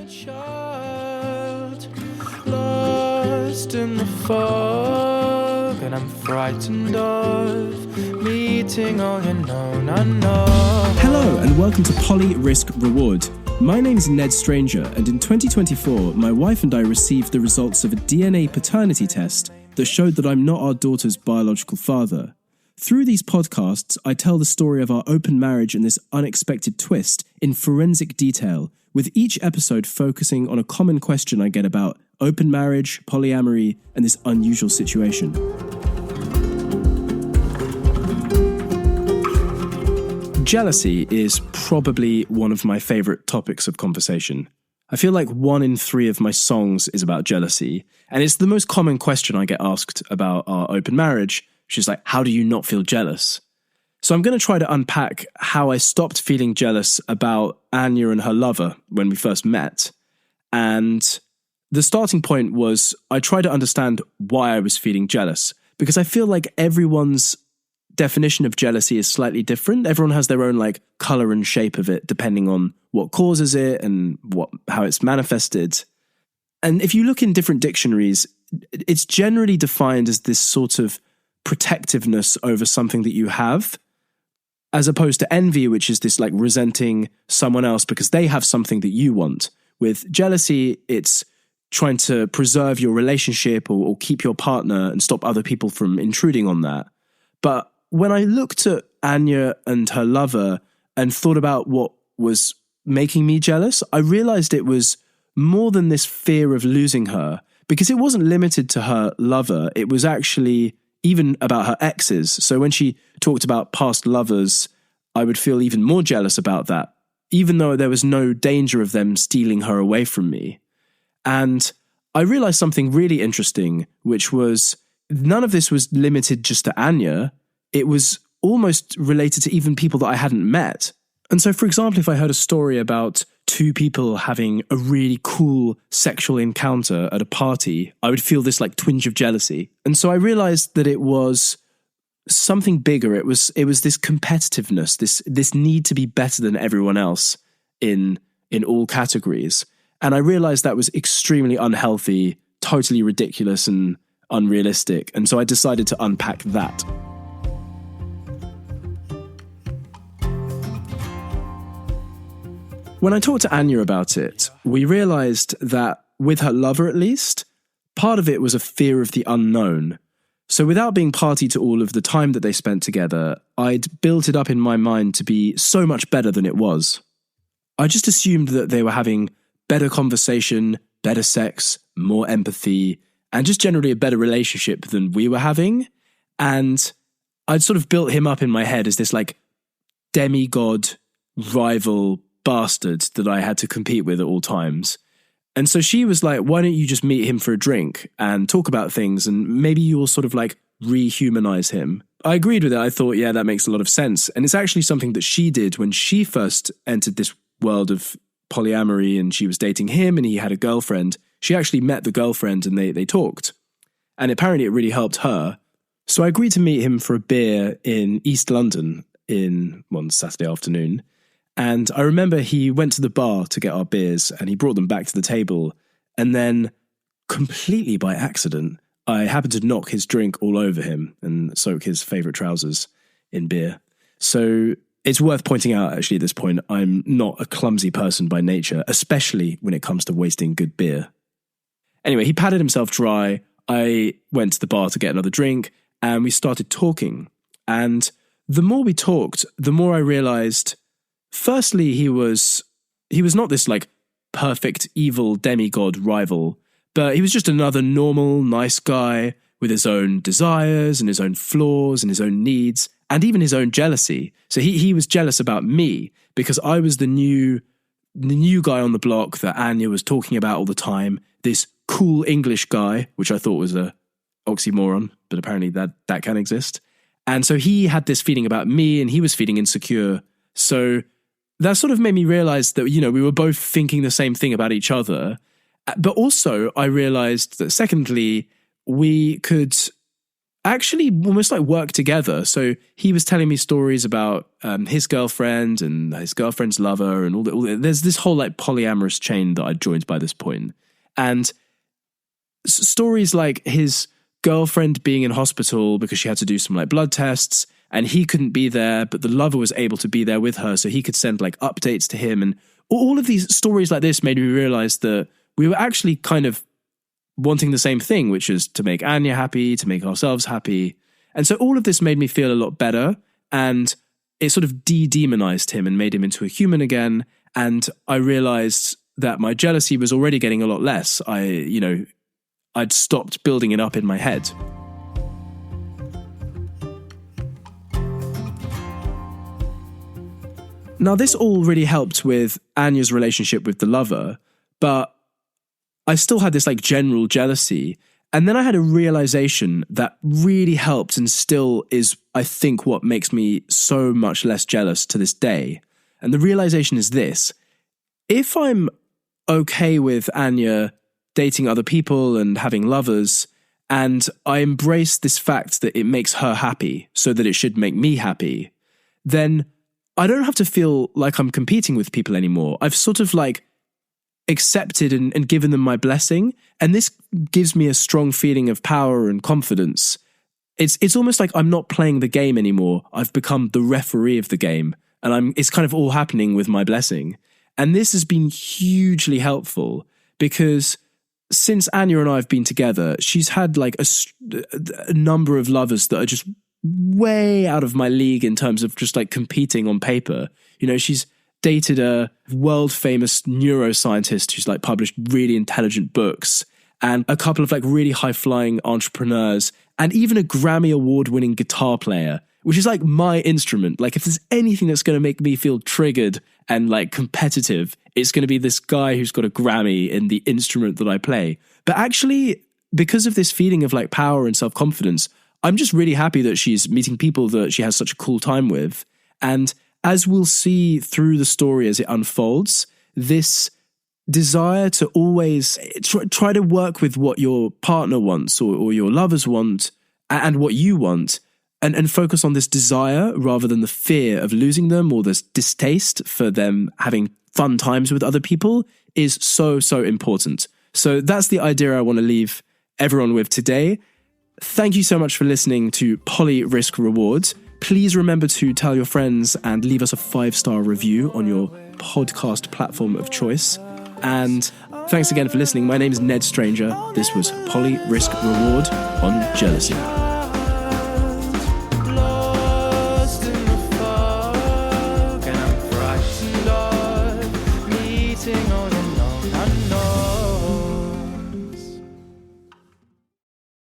child, lost in the fog, and I'm frightened of meeting all you known unknown. Hello and welcome to Poly Risk Reward. My name is Ned Stranger, and in 2024, my wife and I received the results of a DNA paternity test that showed that I'm not our daughter's biological father. Through these podcasts, I tell the story of our open marriage and this unexpected twist in forensic detail, with each episode focusing on a common question I get about open marriage, polyamory, and this unusual situation. Jealousy is probably one of my favourite topics of conversation. I feel like 1 in 3 of my songs is about jealousy, and it's the most common question I get asked about our open marriage, which is like, how do you not feel jealous? So I'm going to try to unpack how I stopped feeling jealous about Anya and her lover when we first met. And the starting point was I tried to understand why I was feeling jealous, because I feel like everyone's definition of jealousy is slightly different. Everyone has their own like color and shape of it, depending on what causes it and how it's manifested. And if you look in different dictionaries, it's generally defined as this sort of protectiveness over something that you have, as opposed to envy, which is this like resenting someone else because they have something that you want. With jealousy, it's trying to preserve your relationship or keep your partner and stop other people from intruding on that. But when I looked at Anya and her lover and thought about what was making me jealous, I realized it was more than this fear of losing her, because it wasn't limited to her lover. It was actually even about her exes. So when she talked about past lovers, I would feel even more jealous about that, even though there was no danger of them stealing her away from me. And I realized something really interesting, which was none of this was limited just to Anya. It was almost related to even people that I hadn't met. And so, for example, if I heard a story about 2 people having a really cool sexual encounter at a party, I would feel this like twinge of jealousy. And so I realized that it was something bigger. It was this competitiveness, this need to be better than everyone else in all categories. And I realized that was extremely unhealthy, totally ridiculous and unrealistic. And so I decided to unpack that. When I talked to Anya about it, we realized that with her lover at least, part of it was a fear of the unknown. So without being party to all of the time that they spent together, I'd built it up in my mind to be so much better than it was. I just assumed that they were having better conversation, better sex, more empathy, and just generally a better relationship than we were having. And I'd sort of built him up in my head as this like demigod rival bastard that I had to compete with at all times. And so she was like, why don't you just meet him for a drink and talk about things and maybe you will sort of like rehumanize him. I agreed with it. I thought, yeah, that makes a lot of sense. And it's actually something that she did when she first entered this world of polyamory and she was dating him and he had a girlfriend. She actually met the girlfriend and they talked. And apparently it really helped her. So I agreed to meet him for a beer in East London in one Saturday afternoon. And I remember he went to the bar to get our beers and he brought them back to the table. And then, completely by accident, I happened to knock his drink all over him and soak his favourite trousers in beer. So it's worth pointing out, actually, at this point, I'm not a clumsy person by nature, especially when it comes to wasting good beer. Anyway, he patted himself dry. I went to the bar to get another drink and we started talking. And the more we talked, the more I realised, firstly, he was not this like perfect evil demigod rival, but he was just another normal, nice guy with his own desires and his own flaws and his own needs and even his own jealousy. So he was jealous about me because I was the new guy on the block that Anya was talking about all the time, this cool English guy, which I thought was a oxymoron, but apparently that can exist. And so he had this feeling about me and he was feeling insecure. So that sort of made me realize that, we were both thinking the same thing about each other. But also I realized that secondly, we could actually almost like work together. So he was telling me stories about his girlfriend and his girlfriend's lover and there's this whole like polyamorous chain that I'd joined by this point. And stories like his girlfriend being in hospital because she had to do some like blood tests and he couldn't be there, but the lover was able to be there with her so he could send like updates to him. And all of these stories like this made me realize that we were actually kind of wanting the same thing, which is to make Anya happy, to make ourselves happy. And so all of this made me feel a lot better, and it sort of de-demonized him and made him into a human again. And I realized that my jealousy was already getting a lot less. I'd stopped building it up in my head. Now, this all really helped with Anya's relationship with the lover, but I still had this like general jealousy. And then I had a realization that really helped and still is, I think, what makes me so much less jealous to this day. And the realization is this: if I'm okay with Anya dating other people and having lovers, and I embrace this fact that it makes her happy so that it should make me happy, then I don't have to feel like I'm competing with people anymore. I've sort of like accepted and given them my blessing. And this gives me a strong feeling of power and confidence. It's almost like I'm not playing the game anymore. I've become the referee of the game. And it's kind of all happening with my blessing. And this has been hugely helpful because since Anya and I have been together, she's had like a number of lovers that are just way out of my league in terms of just like competing on paper. You know, she's dated a world famous neuroscientist who's like published really intelligent books, and a couple of like really high flying entrepreneurs, and even a Grammy award winning guitar player, which is like my instrument. Like if there's anything that's going to make me feel triggered and like competitive, it's going to be this guy who's got a Grammy in the instrument that I play. But actually, because of this feeling of like power and self-confidence, I'm just really happy that she's meeting people that she has such a cool time with. And as we'll see through the story as it unfolds, this desire to always try to work with what your partner wants or your lovers want and what you want, and focus on this desire rather than the fear of losing them or this distaste for them having fun times with other people is so, so important. So that's the idea I want to leave everyone with today. Thank you so much for listening to Poly Risk Rewards. Please remember to tell your friends and leave us a 5-star review on your podcast platform of choice. And thanks again for listening. My name is Ned Stranger. This was Poly Risk Reward on Jealousy. Lost in the fog, and I'm frightened of meeting all your